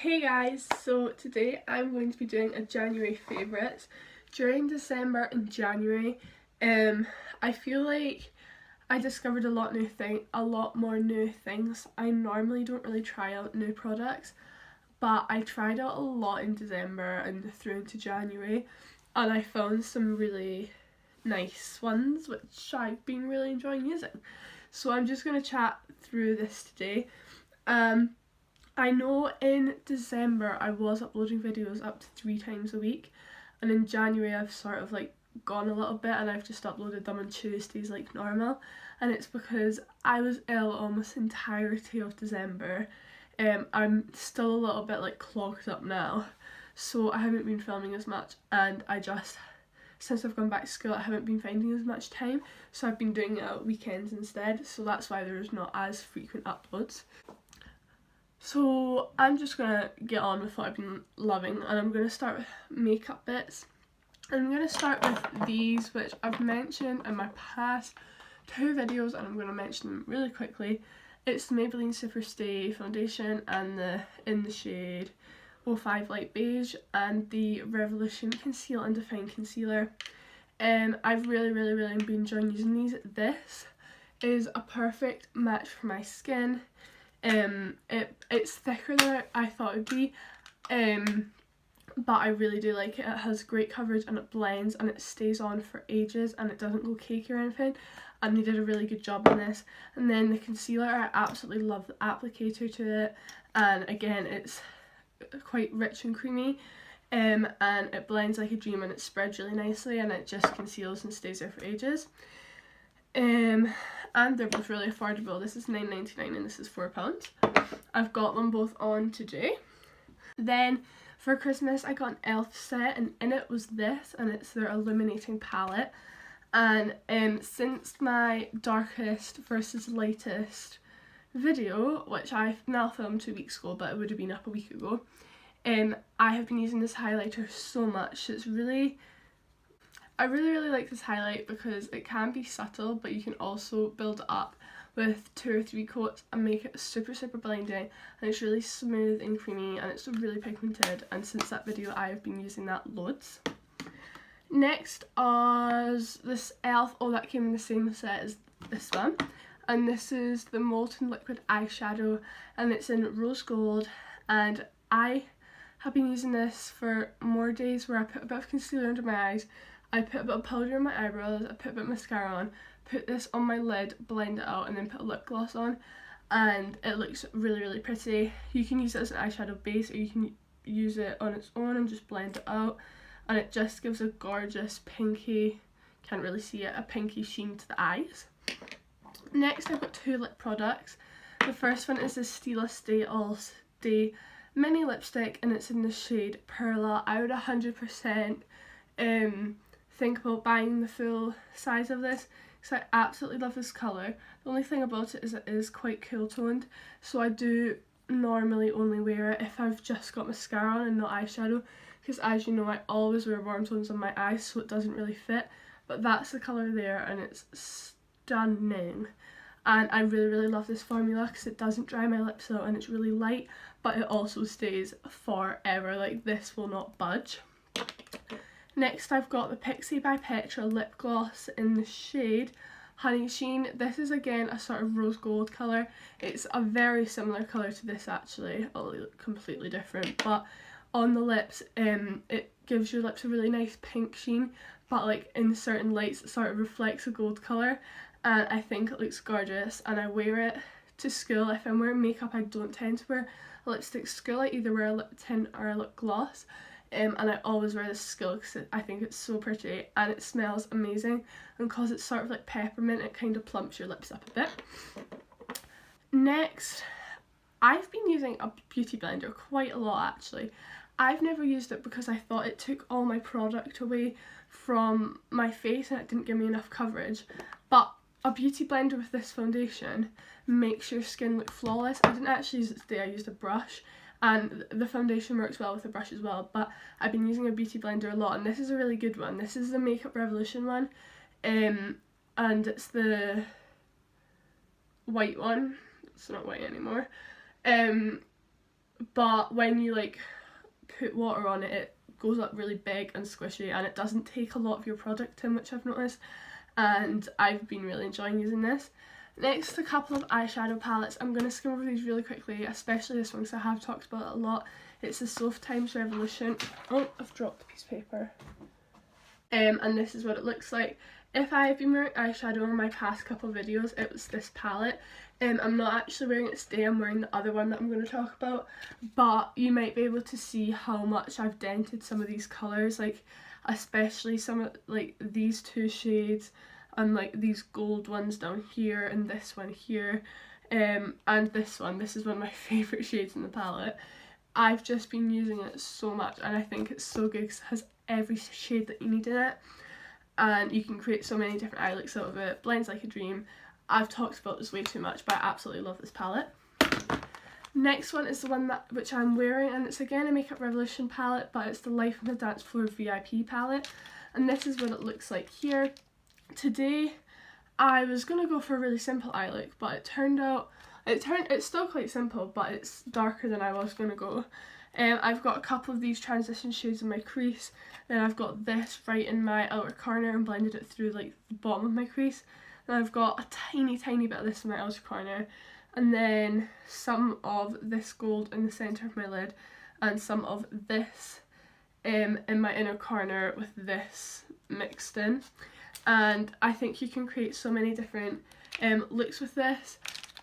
Hey guys, so today I'm going to be doing a January favourites. During December and January, I feel like I discovered a lot more new things. I normally don't really try out new products, but I tried out a lot in December and through into January, and I found some really nice ones which I've been really enjoying using. So I'm just going to chat through this today. I know in December I was uploading videos up to 3 times a week, and in January I've sort of like gone a little bit and I've just uploaded them on Tuesdays like normal, and it's because I was ill almost the entirety of December. I'm still a little bit like clogged up now, so I haven't been filming as much, and since I've gone back to school I haven't been finding as much time, so I've been doing it at weekends instead, so that's why there's not as frequent uploads. So I'm just gonna get on with what I've been loving, and I'm gonna start with makeup bits. I'm gonna start with these, which I've mentioned in my past 2 videos, and I'm gonna mention them really quickly. It's the Maybelline Superstay foundation and in the shade 05 Light Beige, and the Revolution Conceal and Define Concealer. I've really been enjoying using these. This is a perfect match for my skin. It's thicker than I thought it would be, but I really do like it. It has great coverage and it blends and it stays on for ages and it doesn't go cakey or anything, and they did a really good job on this. And then the concealer, I absolutely love the applicator to it, and again it's quite rich and creamy, and it blends like a dream and it spreads really nicely and it just conceals and stays there for ages. And they're both really affordable. This is £9.99 and this is £4. I've got them both on today. Then for Christmas I got an e.l.f. set, and in it was this, and it's their illuminating palette. And since my darkest versus lightest video, which I now filmed 2 weeks ago but it would have been up a week ago, I have been using this highlighter so much. I really like this highlight because it can be subtle, but you can also build it up with 2 or 3 coats and make it super blending, and it's really smooth and creamy and it's really pigmented, and since that video I have been using that loads. Next is this e.l.f. Oh, that came in the same set as this one, and this is the Molten Liquid Eyeshadow, and it's in rose gold, and I have been using this for more days where I put a bit of concealer under my eyes, I put a bit of powder on my eyebrows, I put a bit of mascara on, put this on my lid, blend it out, and then put a lip gloss on, and it looks really pretty. You can use it as an eyeshadow base, or you can use it on its own and just blend it out, and it just gives a gorgeous pinky, can't really see it, a pinky sheen to the eyes. Next I've got 2 lip products. The first one is the Stila Stay All Day mini lipstick, and it's in the shade Perla. I would 100% think about buying the full size of this because I absolutely love this colour. The only thing about it is quite cool toned, so I do normally only wear it if I've just got mascara on and not eyeshadow, because as you know I always wear warm tones on my eyes, so it doesn't really fit, but that's the colour there and it's stunning. And I really love this formula because it doesn't dry my lips out and it's really light, but it also stays forever. Like, this will not budge. Next I've got the Pixi by Petra lip gloss in the shade Honey Sheen. This is again a sort of rose gold colour. It's a very similar colour to this actually, although completely different, but on the lips it gives your lips a really nice pink sheen, but like in certain lights it sort of reflects a gold colour, and I think it looks gorgeous, and I wear it to school. If I'm wearing makeup I don't tend to wear a lipstick to school. I either wear a lip tint or a lip gloss, and I always wear this to school because I think it's so pretty and it smells amazing, and because it's sort of like peppermint it kind of plumps your lips up a bit. Next, I've been using a beauty blender quite a lot actually. I've never used it because I thought it took all my product away from my face and it didn't give me enough coverage, but a beauty blender with this foundation makes your skin look flawless. I didn't actually use it today, I used a brush, and the foundation works well with the brush as well, but I've been using a beauty blender a lot, and this is a really good one. This is the Makeup Revolution one, and it's the white one. It's not white anymore. but when you like put water on it, it goes up really big and squishy, and it doesn't take a lot of your product in, which I've noticed, and I've been really enjoying using this. Next, a couple of eyeshadow palettes. I'm going to skim over these really quickly, especially this one because I have talked about it a lot. It's the Soft Times Revolution. Oh, I've dropped the piece of paper. And this is what it looks like. If I have been wearing eyeshadow in my past couple of videos, it was this palette. I'm not actually wearing it today, I'm wearing the other one that I'm going to talk about, but you might be able to see how much I've dented some of these colours, like especially some of like these two shades and like these gold ones down here and this one here, and this one. This is one of my favourite shades in the palette. I've just been using it so much and I think it's so good because it has every shade that you need in it, and you can create so many different eye looks out of it. Blends like a dream. I've talked about this way too much, but I absolutely love this palette. Next one is the one which I'm wearing, and it's again a Makeup Revolution palette, but it's the Life on the Dance Floor VIP palette, and this is what it looks like here. Today I was going to go for a really simple eye look, but it's still quite simple, but it's darker than I was going to go. I've got a couple of these transition shades in my crease, then I've got this right in my outer corner and blended it through like the bottom of my crease. And I've got a tiny bit of this in my outer corner, and then some of this gold in the centre of my lid, and some of this in my inner corner with this mixed in. And I think you can create so many different looks with this.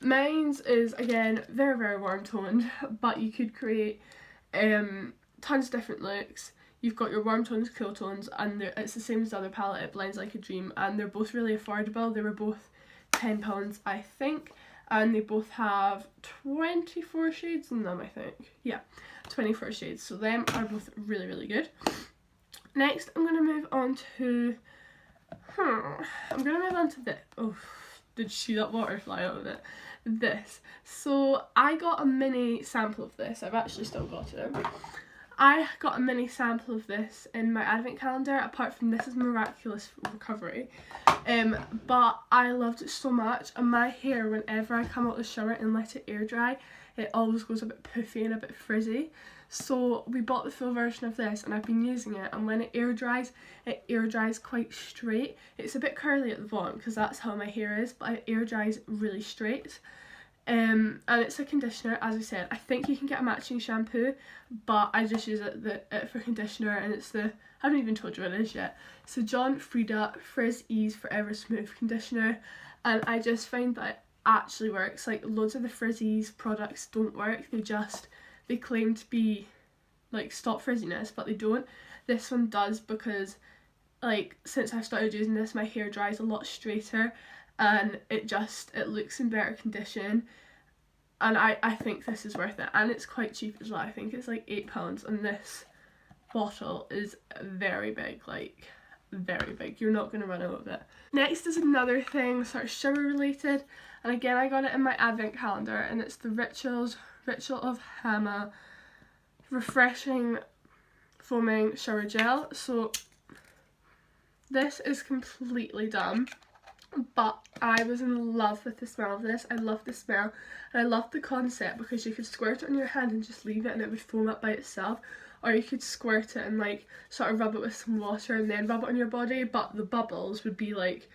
Mine's is again very warm toned, but you could create tons of different looks. You've got your warm tones, cool tones, and it's the same as the other palette, it blends like a dream, and they're both really affordable. They were both £10 I think, and they both have 24 shades in them, I think. Yeah, 24 shades, so them are both really good. Next I'm going to move on to this. Oh, did you see that water fly out of it? This. So I got a mini sample of this. I've actually still got it. I got a mini sample of this in my advent calendar, apart from this is Miraculous Recovery, but I loved it so much, and my hair, whenever I come out of the shower and let it air dry, it always goes a bit puffy and a bit frizzy. So we bought the full version of this and I've been using it, and when it air dries quite straight. It's a bit curly at the bottom because that's how my hair is, but it air dries really straight. And it's a conditioner, as I said. I think you can get a matching shampoo, but I just use it for conditioner, and it's the, I haven't even told you what it is yet. It's the John Frieda Frizz Ease Forever Smooth Conditioner, and I just find that it actually works. Like, loads of the Frizz Ease products don't work, they claim to be like stop frizziness, but they don't. This one does, because like since I started using this, my hair dries a lot straighter, and it looks in better condition, and I think this is worth it, and it's quite cheap as well. I think it's like £8, and this bottle is very big, like very big. You're not going to run out of it. Next is another thing sort of shower related, and again I got it in my advent calendar, and it's the Ritual of Hama Refreshing Foaming Shower Gel. So this is completely dumb, but I was in love with the smell of this. I love the smell, and I love the concept because you could squirt it on your hand and just leave it and it would foam up by itself, or you could squirt it and like sort of rub it with some water and then rub it on your body, but the bubbles would be like,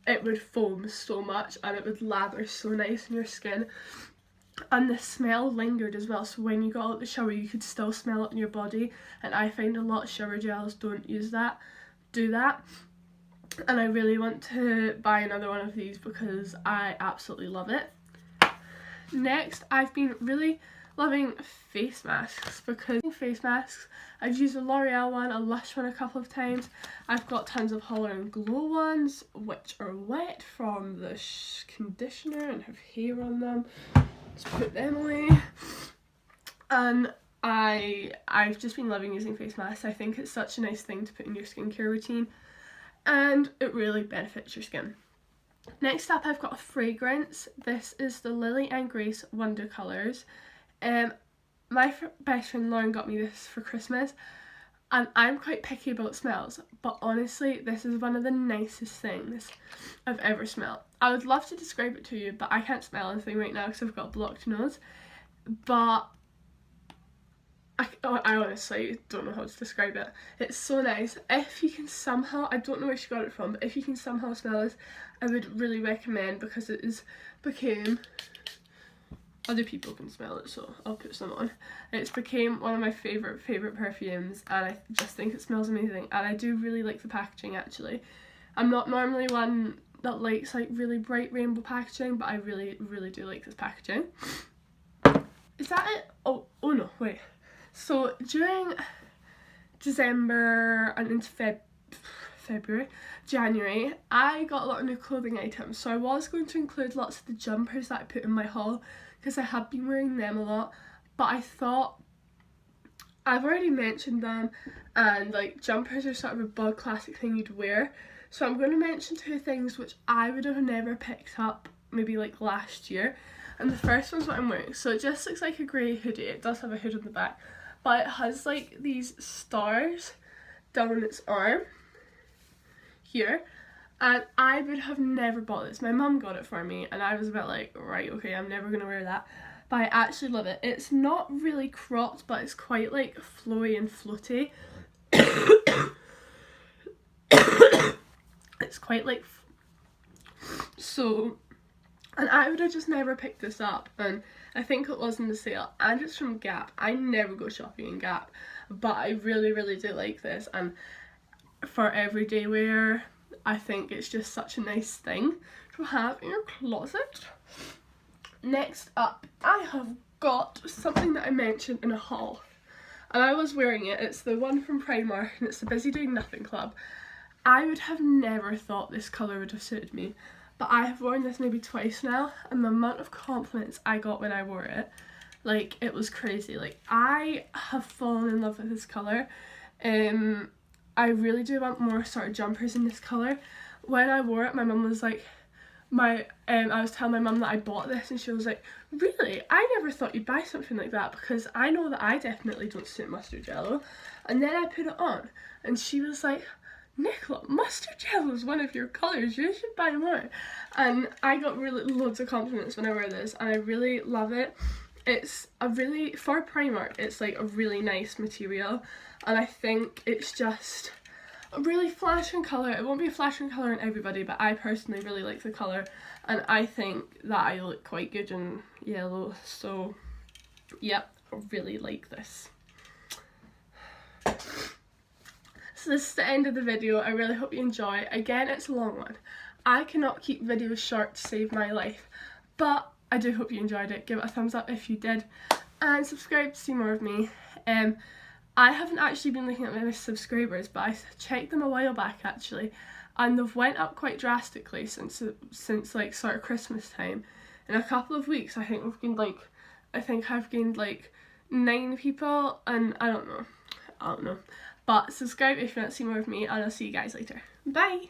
it would foam so much and it would lather so nice in your skin, and the smell lingered as well, so when you got out of the shower you could still smell it in your body, and I find a lot of shower gels don't do that. And I really want to buy another one of these because I absolutely love it. Next, I've been really loving face masks, because face masks, I've used a L'Oreal one, a Lush one a couple of times. I've got tons of Hollow & Glow ones which are wet from the conditioner and have hair on them. Let's put them away. And I've just been loving using face masks. I think it's such a nice thing to put in your skincare routine, and it really benefits your skin. Next up, I've got a fragrance. This is the Lily and Grace Wonder Colours. My best friend Lauren got me this for Christmas, and I'm quite picky about smells, but honestly this is one of the nicest things I've ever smelled. I would love to describe it to you, but I can't smell anything right now because I've got a blocked nose, but I honestly don't know how to describe it. It's so nice. If you can somehow, I don't know where she got it from, but if you can somehow smell this, I would really recommend, because it is became, other people can smell it, so I'll put some on. It's became one of my favourite perfumes, and I just think it smells amazing, and I do really like the packaging actually. I'm not normally one that likes like really bright rainbow packaging, but I really do like this packaging. Is that it? Oh no, wait. So during December and into January, I got a lot of new clothing items, so I was going to include lots of the jumpers that I put in my haul, because I have been wearing them a lot, but I thought, I've already mentioned them, and like jumpers are sort of a bug classic thing you'd wear, so I'm going to mention two things which I would have never picked up maybe like last year. And the first one's what I'm wearing. So it just looks like a grey hoodie. It does have a hood on the back, but it has like these stars down its arm here, and I would have never bought this. My mum got it for me, and I was a bit like, right, okay, I'm never gonna wear that, but I actually love it. It's not really cropped, but it's quite like flowy and floaty. It's quite like, so, and I would have just never picked this up, and I think it was in the sale, and it's from Gap. I never go shopping in Gap, but I really do like this, and for everyday wear, I think it's just such a nice thing to have in your closet. Next up, I have got something that I mentioned in a haul, and I was wearing it. It's the one from Primark, and it's the Busy Doing Nothing Club. I would have never thought this colour would have suited me, but I have worn this maybe twice now, and the amount of compliments I got when I wore it, like, it was crazy. Like, I have fallen in love with this colour. I really do want more sort of jumpers in this colour. When I wore it, my mum was like, I was telling my mum that I bought this, and she was like, really? I never thought you'd buy something like that, because I know that I definitely don't suit mustard yellow. And then I put it on, and she was like, Nicola, mustard yellow is one of your colours, you should buy more. And I got really loads of compliments when I wear this, and I really love it. It's a really, for Primark, it's like a really nice material, and I think it's just a really flashing colour. It won't be a flashing colour on everybody, but I personally really like the colour, and I think that I look quite good in yellow, so yep, I really like this. So this is the end of the video. I really hope you enjoy. Again, it's a long one. I cannot keep videos short to save my life, but I do hope you enjoyed it. Give it a thumbs up if you did, and subscribe to see more of me. I haven't actually been looking at my subscribers, but I checked them a while back actually, and they've went up quite drastically since like sort of Christmas time. In a couple of weeks, I think we've gained like, I've gained like 9 people, and I don't know. But subscribe if you want to see more of me, and I'll see you guys later. Bye!